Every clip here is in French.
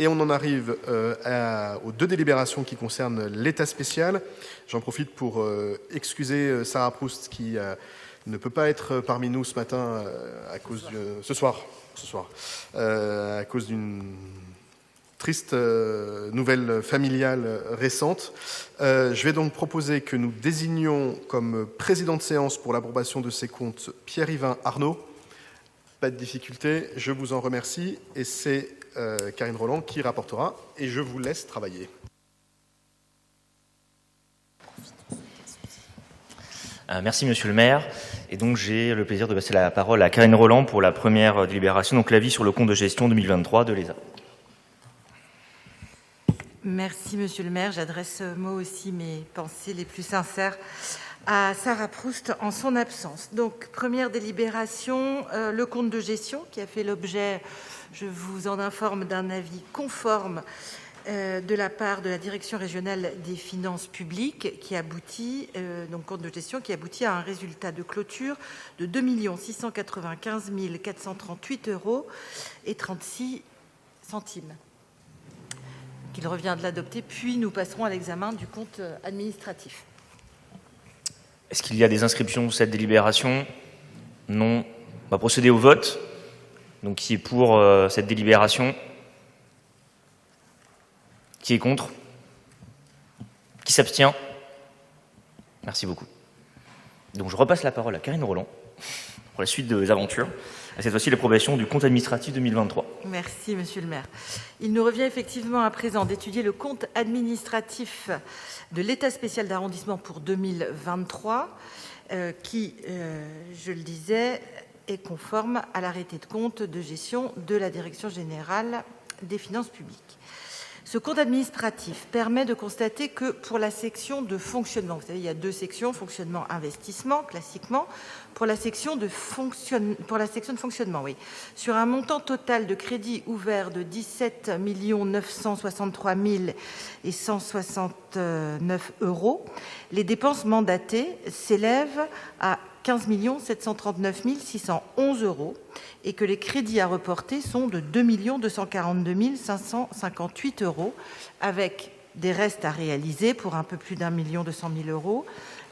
Et on en arrive aux 2 délibérations qui concernent l'état spécial. J'en profite pour excuser Sarah Proust qui ne peut pas être parmi nous ce matin à cause ce soir, à cause d'une triste nouvelle familiale récente. Je vais donc proposer que nous désignions comme président de séance pour l'approbation de ces comptes Pierre-Yvain Arnaud. Pas de difficulté, je vous en remercie. Et c'est Karine Roland qui rapportera. Et je vous laisse travailler. Merci, Monsieur le maire. Et donc, j'ai le plaisir de passer la parole à Karine Roland pour la première délibération, donc l'avis sur le compte de gestion 2023 de l'ESA. Merci, Monsieur le maire. J'adresse moi aussi mes pensées les plus sincères à Sarah Proust en son absence. Donc, première délibération, le compte de gestion qui a fait l'objet, je vous en informe, d'un avis conforme de la part de la Direction régionale des finances publiques qui aboutit, donc compte de gestion qui aboutit à un résultat de clôture de 2 695 438 € et 36 centimes. Qu'il revient de l'adopter, puis nous passerons à l'examen du compte administratif. Est-ce qu'il y a des inscriptions pour cette délibération? Non. On va procéder au vote. Donc, qui est pour cette délibération? Qui est contre? Qui s'abstient? Merci beaucoup. Donc, je repasse la parole à Karine Roland pour la suite des aventures. À cette fois-ci, l'approbation du compte administratif 2023. Merci, Monsieur le maire. Il nous revient effectivement à présent d'étudier le compte administratif de l'État spécial d'arrondissement pour 2023, qui, je le disais, est conforme à l'arrêté de compte de gestion de la Direction générale des finances publiques. Ce compte administratif permet de constater que pour la section de fonctionnement, vous savez, il y a 2 sections, fonctionnement-investissement, classiquement, pour la section de fonctionnement, oui, sur un montant total de crédit ouvert de 17 963 169 €, les dépenses mandatées s'élèvent à 15 739 611 € et que les crédits à reporter sont de 2 242 558 €, avec des restes à réaliser pour un peu plus d'1 200 000 €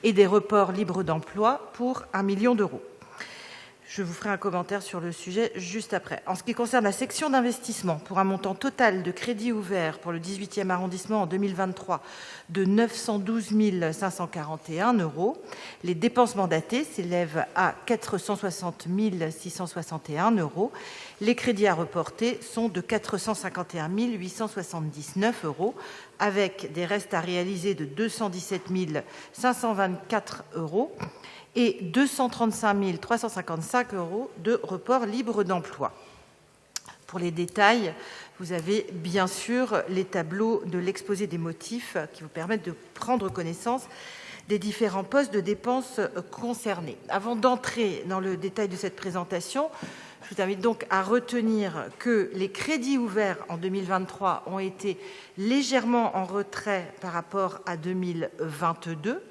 et des reports libres d'emploi pour 1 million d'euros. Je vous ferai un commentaire sur le sujet juste après. En ce qui concerne la section d'investissement, pour un montant total de crédit ouvert pour le 18e arrondissement en 2023 de 912 541 €, les dépenses mandatées s'élèvent à 460 661 €. Les crédits à reporter sont de 451 879 €, avec des restes à réaliser de 217 524 € et 235 355 € de report libre d'emploi. Pour les détails, vous avez bien sûr les tableaux de l'exposé des motifs qui vous permettent de prendre connaissance des différents postes de dépenses concernés. Avant d'entrer dans le détail de cette présentation, je vous invite donc à retenir que les crédits ouverts en 2023 ont été légèrement en retrait par rapport à 2022,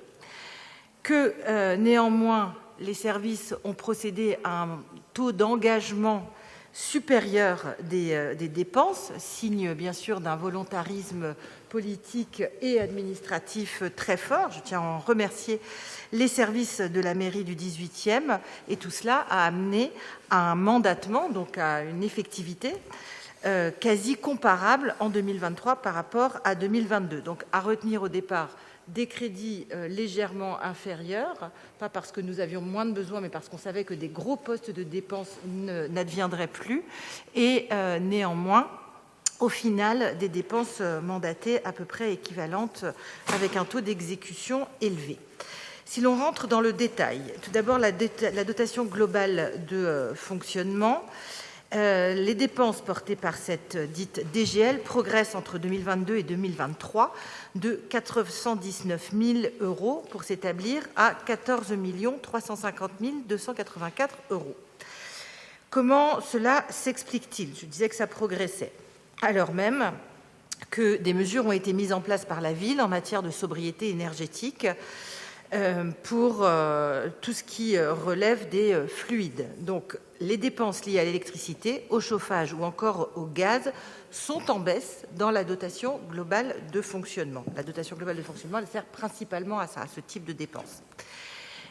que néanmoins les services ont procédé à un taux d'engagement supérieur des dépenses, signe bien sûr d'un volontarisme politique et administratif très fort. Je tiens à en remercier les services de la mairie du 18e, et tout cela a amené à un mandatement, donc à une effectivité quasi comparable en 2023 par rapport à 2022. Donc à retenir au départ des crédits légèrement inférieurs, pas parce que nous avions moins de besoins, mais parce qu'on savait que des gros postes de dépenses n'adviendraient plus, et néanmoins, au final, des dépenses mandatées à peu près équivalentes avec un taux d'exécution élevé. Si l'on rentre dans le détail, tout d'abord la dotation globale de fonctionnement. Les dépenses portées par cette dite DGL progressent entre 2022 et 2023 de 419 000 € pour s'établir à 14 350 284 €. Comment cela s'explique-t-il? Je disais que ça progressait, alors même que des mesures ont été mises en place par la ville en matière de sobriété énergétique, pour tout ce qui relève des fluides. Donc, les dépenses liées à l'électricité, au chauffage ou encore au gaz sont en baisse dans la dotation globale de fonctionnement. La dotation globale de fonctionnement, elle sert principalement à ça, à ce type de dépenses.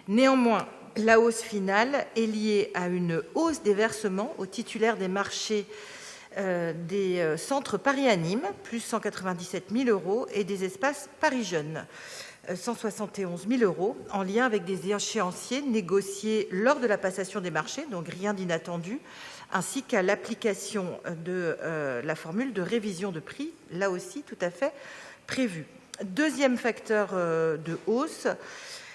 Néanmoins, la hausse finale est liée à une hausse des versements aux titulaires des marchés des centres Paris Anime, plus 197 000 €, et des espaces Paris Jeunes, 171 000 €, en lien avec des échéanciers négociés lors de la passation des marchés, donc rien d'inattendu, ainsi qu'à l'application de la formule de révision de prix, là aussi tout à fait prévue. Deuxième facteur de hausse,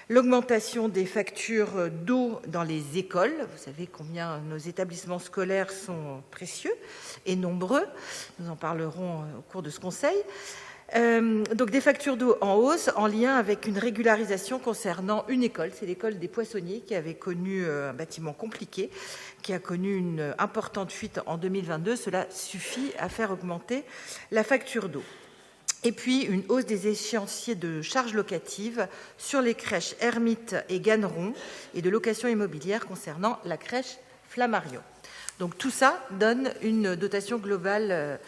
l'augmentation des factures d'eau dans les écoles. Vous savez combien nos établissements scolaires sont précieux et nombreux. Nous en parlerons au cours de ce conseil. Donc des factures d'eau en hausse en lien avec une régularisation concernant une école. C'est l'école des Poissonniers qui avait connu un bâtiment compliqué, qui a connu une importante fuite en 2022. Cela suffit à faire augmenter la facture d'eau. Et puis, une hausse des échéanciers de charges locatives sur les crèches Hermite et Ganneron et de location immobilière concernant la crèche Flammarion. Donc, tout ça donne une dotation globale,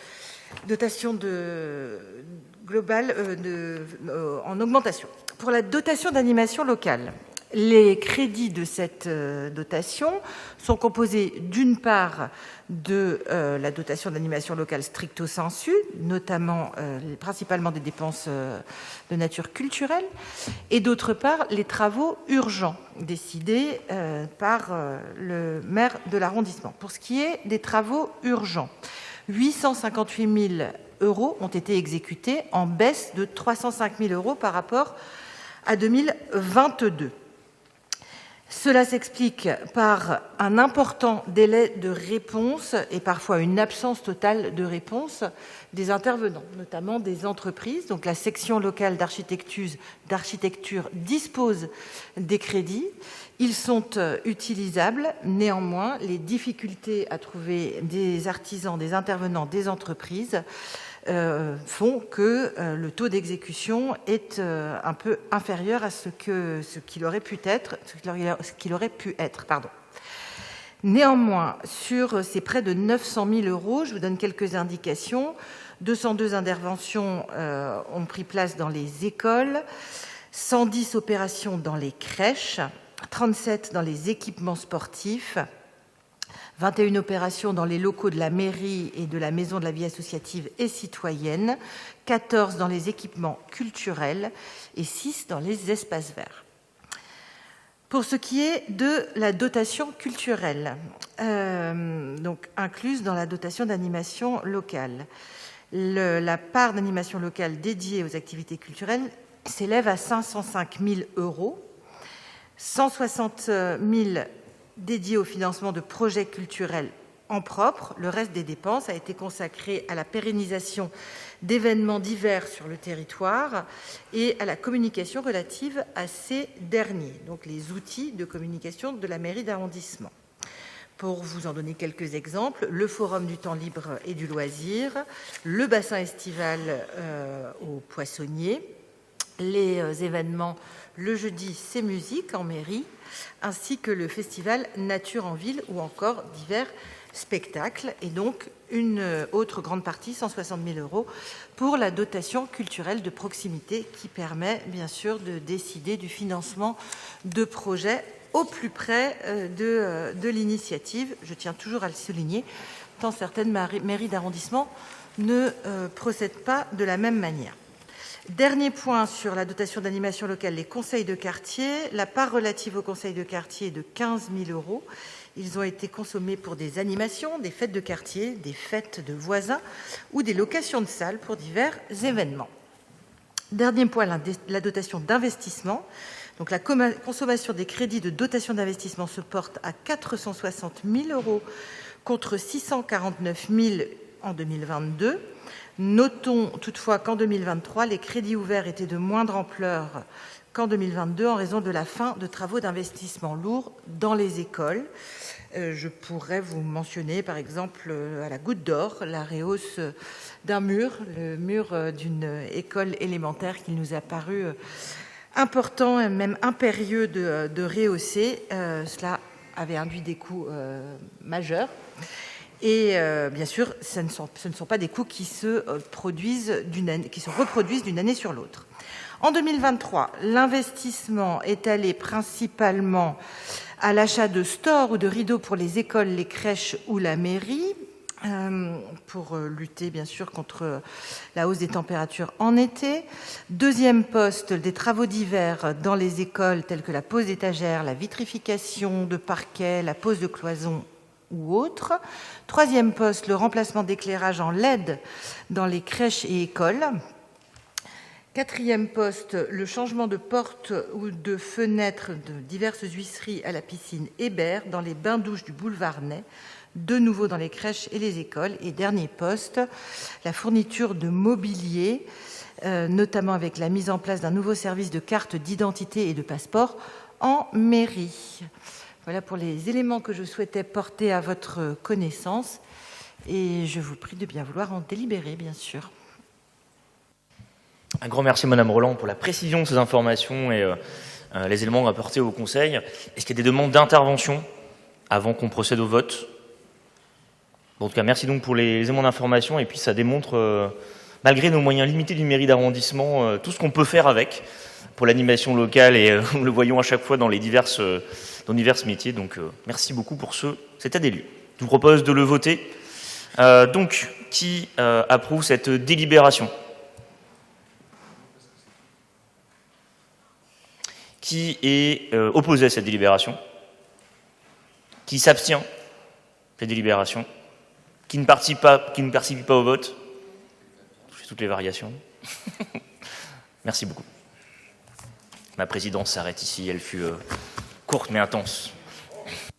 en augmentation. Pour la dotation d'animation locale, les crédits de cette dotation sont composés d'une part de la dotation d'animation locale stricto sensu, notamment principalement des dépenses de nature culturelle, et d'autre part les travaux urgents décidés par le maire de l'arrondissement. Pour ce qui est des travaux urgents, 858 000 € ont été exécutés, en baisse de 305 000 € par rapport à 2022. Cela s'explique par un important délai de réponse et parfois une absence totale de réponse des intervenants, notamment des entreprises. Donc la section locale d'architecture dispose des crédits. Ils sont utilisables. Néanmoins, les difficultés à trouver des artisans, des intervenants, des entreprises font que le taux d'exécution est un peu inférieur à ce qu'il aurait pu être. Néanmoins, sur ces près de 900 000 €, je vous donne quelques indications. 202 interventions ont pris place dans les écoles, 110 opérations dans les crèches, 37 dans les équipements sportifs, 21 opérations dans les locaux de la mairie et de la maison de la vie associative et citoyenne, 14 dans les équipements culturels et 6 dans les espaces verts. Pour ce qui est de la dotation culturelle, donc incluse dans la dotation d'animation locale, la part d'animation locale dédiée aux activités culturelles s'élève à 505 000 €, 160 000 € dédiés au financement de projets culturels en propre. Le reste des dépenses a été consacré à la pérennisation d'événements divers sur le territoire et à la communication relative à ces derniers, donc les outils de communication de la mairie d'arrondissement. Pour vous en donner quelques exemples, le Forum du temps libre et du loisir, le bassin estival aux Poissonniers, les événements le jeudi c'est musique en mairie, ainsi que le festival Nature en ville ou encore divers spectacles, et donc une autre grande partie, 160 000 € pour la dotation culturelle de proximité qui permet bien sûr de décider du financement de projets au plus près de l'initiative. Je tiens toujours à le souligner, tant certaines mairies d'arrondissement ne procèdent pas de la même manière. Dernier point sur la dotation d'animation locale, les conseils de quartier. La part relative aux conseils de quartier est de 15 000 €. Ils ont été consommés pour des animations, des fêtes de quartier, des fêtes de voisins ou des locations de salles pour divers événements. Dernier point, la dotation d'investissement. Donc la consommation des crédits de dotation d'investissement se porte à 460 000 € contre 649 000 € en 2022. Notons toutefois qu'en 2023, les crédits ouverts étaient de moindre ampleur qu'en 2022 en raison de la fin de travaux d'investissement lourds dans les écoles. Je pourrais vous mentionner par exemple à la Goutte d'Or la rehausse d'un mur, le mur d'une école élémentaire qui nous a paru important et même impérieux de rehausser. Cela avait induit des coûts majeurs. Et bien sûr, ce ne sont pas des coûts qui se reproduisent d'une année sur l'autre. En 2023, l'investissement est allé principalement à l'achat de stores ou de rideaux pour les écoles, les crèches ou la mairie, pour lutter bien sûr contre la hausse des températures en été. Deuxième poste, des travaux d'hiver dans les écoles tels que la pose d'étagères, la vitrification de parquet, la pose de cloisons ou autres. Troisième poste, le remplacement d'éclairage en LED dans les crèches et écoles. Quatrième poste, le changement de porte ou de fenêtre de diverses huisseries à la piscine Hébert dans les bains-douches du boulevard Ney, de nouveau dans les crèches et les écoles. Et dernier poste, la fourniture de mobilier, notamment avec la mise en place d'un nouveau service de carte d'identité et de passeport en mairie. Voilà pour les éléments que je souhaitais porter à votre connaissance. Et je vous prie de bien vouloir en délibérer, bien sûr. Un grand merci, Madame Roland, pour la précision de ces informations et les éléments apportés au Conseil. Est-ce qu'il y a des demandes d'intervention avant qu'on procède au vote? Bon, en tout cas, merci donc pour les éléments d'information. Et puis, ça démontre, malgré nos moyens limités d'une mairie d'arrondissement, tout ce qu'on peut faire avec pour l'animation locale. Et nous le voyons à chaque fois dans les divers métiers. Donc, merci beaucoup pour cet état des lieux. Je vous propose de le voter. Donc, qui approuve cette délibération? Qui est opposé à cette délibération? Qui s'abstient de cette délibération? Qui ne participe pas au vote? Je fais toutes les variations. Merci beaucoup. Ma présidence s'arrête ici. Elle fut courte mais intense.